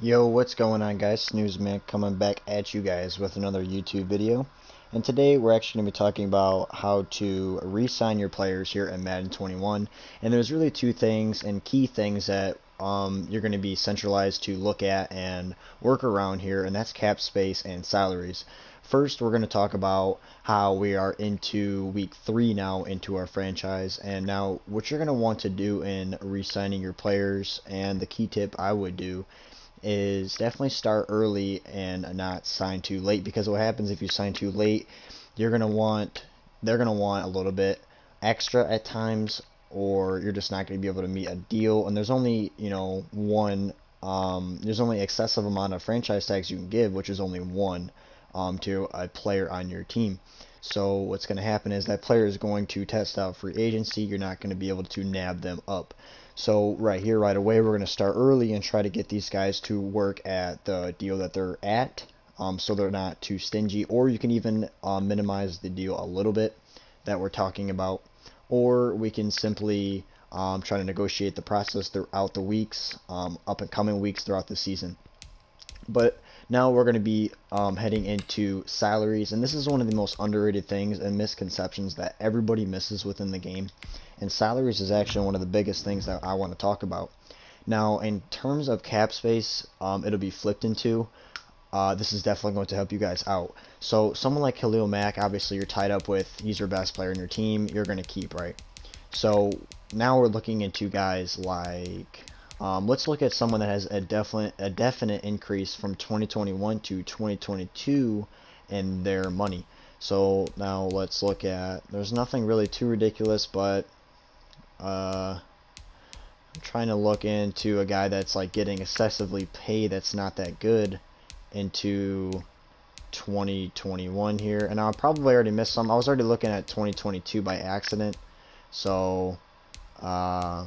Yo, what's going on, guys? Snoozman coming back at you guys with another YouTube video. And today we're actually going to be talking about how to re-sign your players here in Madden 21. And there's really two things and key things that you're going to be centralized to look at and work around here, and that's cap space and salaries. First, we're going to talk about how we are into week 3 now into our franchise, and now what you're going to want to do in re-signing your players. And the key tip I would do is definitely start early and not sign too late, because what happens if you sign too late, you're gonna want they're gonna want a little bit extra at times, or you're just not gonna be able to meet a deal. And there's only there's only excessive amount of franchise tags you can give, which is only one to a player on your team. So what's going to happen is that player is going to test out free agency. You're not going to be able to nab them up. So right here, right away, we're going to start early and try to get these guys to work at the deal that they're at, so they're not too stingy. Or you can even minimize the deal a little bit that we're talking about. Or we can simply try to negotiate the process throughout the weeks, up and coming weeks throughout the season. But now we're going to be heading into salaries, and this is one of the most underrated things and misconceptions that everybody misses within the game. And salaries is actually one of the biggest things that I want to talk about. Now, in terms of cap space, it'll be flipped into. This is definitely going to help you guys out. So, someone like Khalil Mack, obviously you're tied up with, he's your best player in your team, you're going to keep, right? So, now we're looking into guys like let's look at someone that has a definite increase from 2021 to 2022 in their money. So now let's look at, there's nothing really too ridiculous, but I'm trying to look into a guy that's like getting excessively paid that's not that good into 2021 here. And I probably already missed some. I was already looking at 2022 by accident. So uh,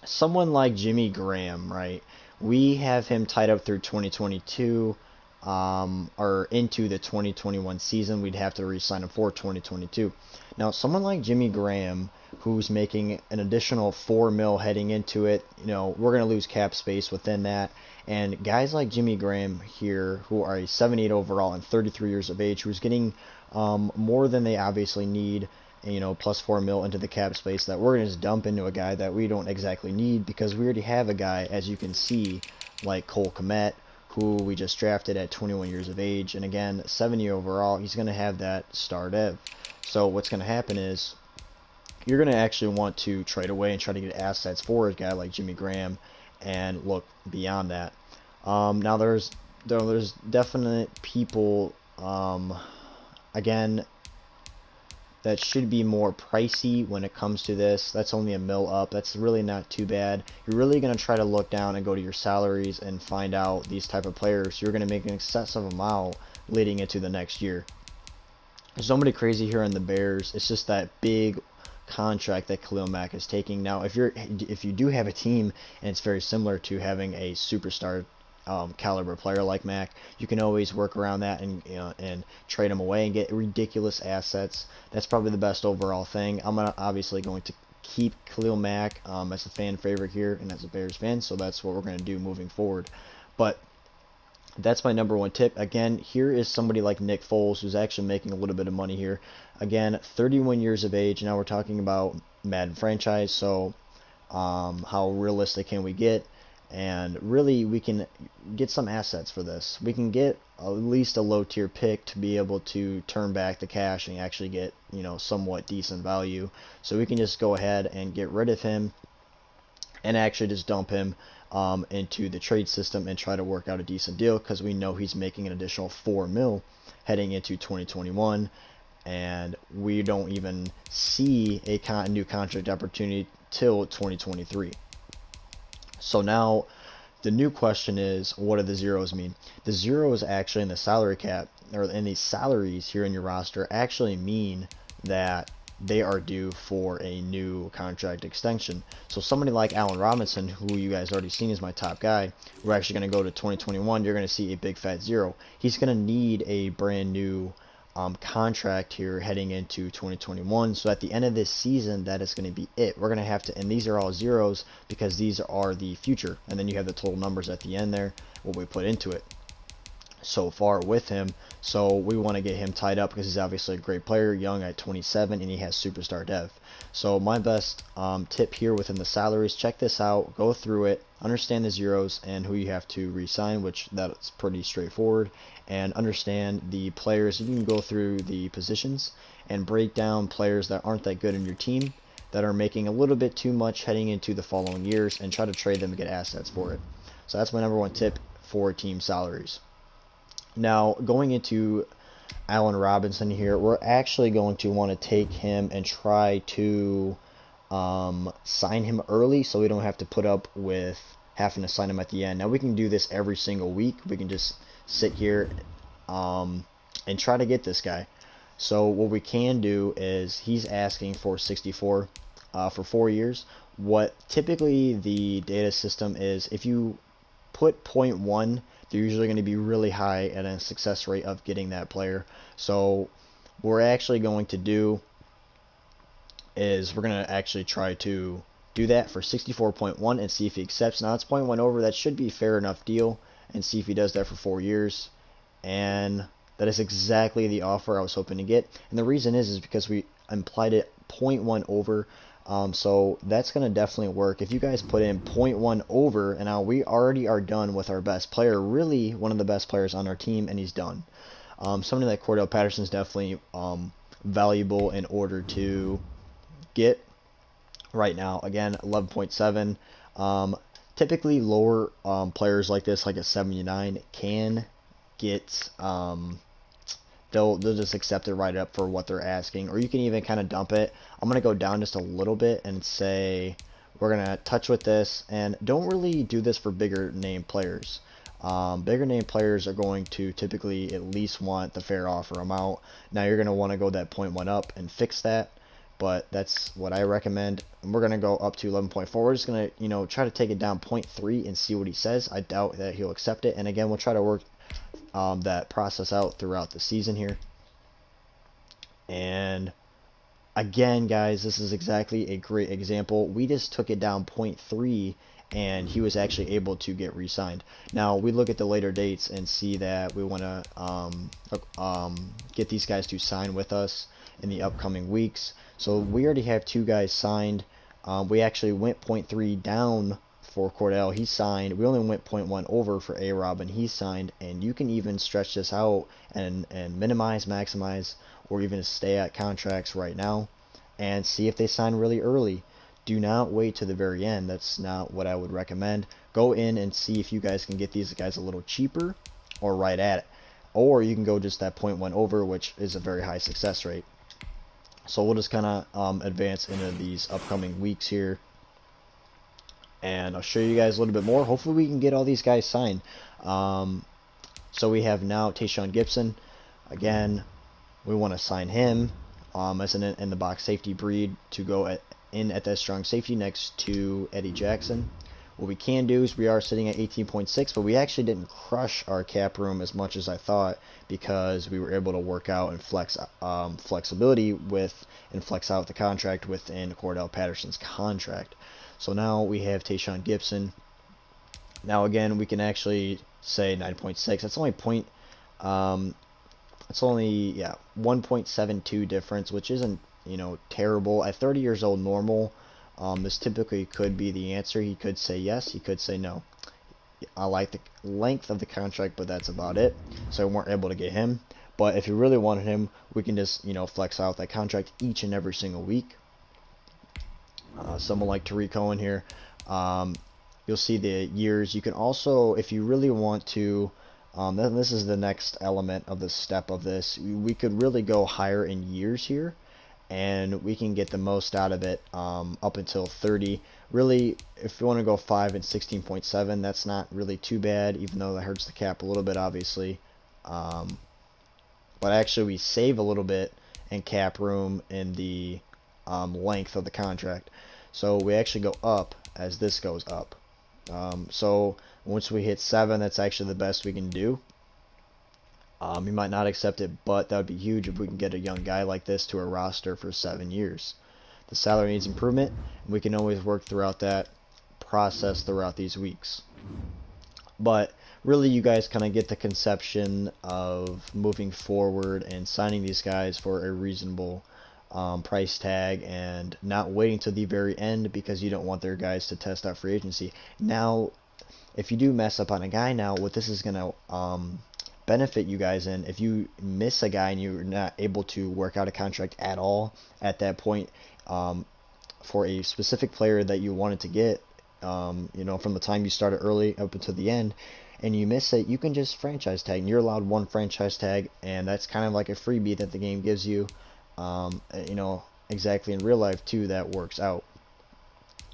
someone like Jimmy Graham, right? We have him tied up through 2022, or into the 2021 season. We'd have to re-sign him for 2022. Now, someone like Jimmy Graham, who's making an additional 4 mil heading into it, we're going to lose cap space within that. And guys like Jimmy Graham here, who are a 78 overall and 33 years of age, who's getting more than they obviously need, plus 4 mil into the cap space, that we're going to just dump into a guy that we don't exactly need, because we already have a guy, as you can see, like Cole Kmet, who we just drafted at 21 years of age, and again, 70 overall. He's going to have that star dev. So what's going to happen is you're going to actually want to trade away and try to get assets for a guy like Jimmy Graham and look beyond that. Now there's definite people, again, that should be more pricey when it comes to this. That's only a mil up. That's really not too bad. You're really going to try to look down and go to your salaries and find out these type of players. You're going to make an excessive amount leading into the next year. There's nobody crazy here on the Bears. It's just that big contract that Khalil Mack is taking. Now, if you do have a team and it's very similar to having a superstar caliber player like Mac, you can always work around that and and trade him away and get ridiculous assets. That's probably the best overall thing. I'm obviously going to keep Khalil Mack as a fan favorite here and as a Bears fan, so that's what we're going to do moving forward. But that's my number one tip. Again, here is somebody like Nick Foles, who's actually making a little bit of money here. Again, 31 years of age. Now we're talking about Madden franchise, so how realistic can we get? And really, we can get some assets for this. We can get at least a low tier pick to be able to turn back the cash and actually get, somewhat decent value. So we can just go ahead and get rid of him and actually just dump him into the trade system and try to work out a decent deal, because we know he's making an additional 4 mil heading into 2021, and we don't even see a new contract opportunity till 2023. So now the new question is, what do the zeros mean? The zeros actually in the salary cap, or in these salaries here in your roster, actually mean that they are due for a new contract extension. So somebody like Allen Robinson, who you guys already seen is my top guy, we're actually going to go to 2021, you're going to see a big fat zero. He's going to need a brand new contract here heading into 2021. So at the end of this season, that is going to be it. We're going to have to, and these are all zeros because these are the future. And then you have the total numbers at the end there, what we put into it so far with him. So we want to get him tied up because he's obviously a great player, young at 27, and he has superstar dev. So my best tip here within the salaries, check this out, go through it, understand the zeros and who you have to re-sign, which that's pretty straightforward, and understand the players. You can go through the positions and break down players that aren't that good in your team, that are making a little bit too much heading into the following years, and try to trade them and get assets for it. So that's my #1 tip for team salaries. Now, going into Allen Robinson here, we're actually going to want to take him and try to sign him early so we don't have to put up with having to sign him at the end. Now, we can do this every single week. We can just sit here and try to get this guy. So what we can do is he's asking for 64 for 4 years. What typically the data system is, if you put 0.1, they're usually going to be really high at a success rate of getting that player. So what we're actually going to do is we're going to actually try to do that for 64.1 and see if he accepts. Now it's 0.1 over, that should be a fair enough deal, and see if he does that for 4 years. And that is exactly the offer I was hoping to get. And the reason is because we implied it 0.1 over. So that's going to definitely work. If you guys put in 0.1 over, and now we already are done with our best player, really one of the best players on our team, and he's done. Something like Cordell Patterson is definitely valuable in order to get right now. Again, 11.7. Typically lower players like this, like a 79, can get they'll just accept it right up for what they're asking, or you can even kind of dump it. I'm gonna go down just a little bit and say we're gonna touch with this, and don't really do this for bigger name players. Bigger name players are going to typically at least want the fair offer amount. Now you're gonna want to go that 0.1 up and fix that, but that's what I recommend. And we're gonna go up to 11.4. We're just gonna try to take it down 0.3 and see what he says. I doubt that he'll accept it, and again we'll try to work that process out throughout the season here. And again, guys, this is exactly a great example. We just took it down 0.3 and he was actually able to get re-signed. Now we look at the later dates and see that we want to get these guys to sign with us in the upcoming weeks. So we already have 2 guys signed. We actually went 0.3 down for Cordell, he signed. We only went 0.1 over for A-Rob, and he signed. And you can even stretch this out and minimize, maximize, or even stay at contracts right now and see if they sign really early. Do not wait to the very end. That's not what I would recommend. Go in and see if you guys can get these guys a little cheaper or right at it. Or you can go just that 0.1 over, which is a very high success rate. So we'll just kind of advance into these upcoming weeks here, and I'll show you guys a little bit more. Hopefully we can get all these guys signed. So we have now Tayshaun Gibson. Again, we want to sign him as an in-the-box safety breed to go in at that strong safety next to Eddie Jackson. What we can do is we are sitting at 18.6, but we actually didn't crush our cap room as much as I thought, because we were able to work out and flex flexibility with and flex out the contract within Cordell Patterson's contract. So now we have Tayshaun Gibson. Now again, we can actually say 9.6. That's only it's only 1.72 difference, which isn't terrible. At 30 years old, normal. This typically could be the answer. He could say yes, he could say no. I like the length of the contract, but that's about it. So we weren't able to get him. But if you really wanted him, we can just flex out that contract each and every single week. Someone like Tariq Cohen here, you'll see the years. You can also, if you really want to, then this is the next element of the step of this. We could really go higher in years here, and we can get the most out of it up until 30. Really, if you want to go 5 and 16.7, that's not really too bad, even though that hurts the cap a little bit, obviously. But actually, we save a little bit in cap room in the length of the contract. So we actually go up as this goes up. So once we hit 7, that's actually the best we can do. He might not accept it, but that would be huge if we can get a young guy like this to a roster for 7 years. The salary needs improvement, and we can always work throughout that process throughout these weeks. But really, you guys kind of get the conception of moving forward and signing these guys for a reasonable price tag and not waiting to the very end because you don't want their guys to test out free agency. Now, if you do mess up on a guy now, what this is going to benefit you guys in, if you miss a guy and you're not able to work out a contract at all at that point for a specific player that you wanted to get, from the time you started early up until the end, and you miss it, you can just franchise tag. And you're allowed one franchise tag, and that's kind of like a freebie that the game gives you. Exactly in real life too, that works out.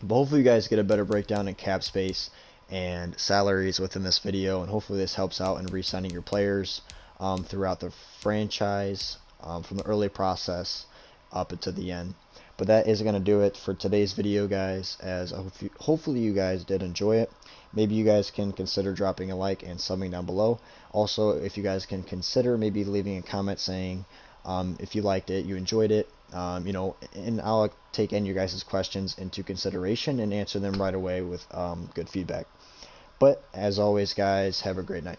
But hopefully you guys get a better breakdown in cap space and salaries within this video, and hopefully this helps out in re-signing your players throughout the franchise from the early process up until the end. But that is going to do it for today's video, guys, as hopefully you guys did enjoy it. Maybe you guys can consider dropping a like and subbing down below. Also, if you guys can consider maybe leaving a comment saying if you liked it, you enjoyed it, and I'll take any of your guys' questions into consideration and answer them right away with good feedback. But as always, guys, have a great night.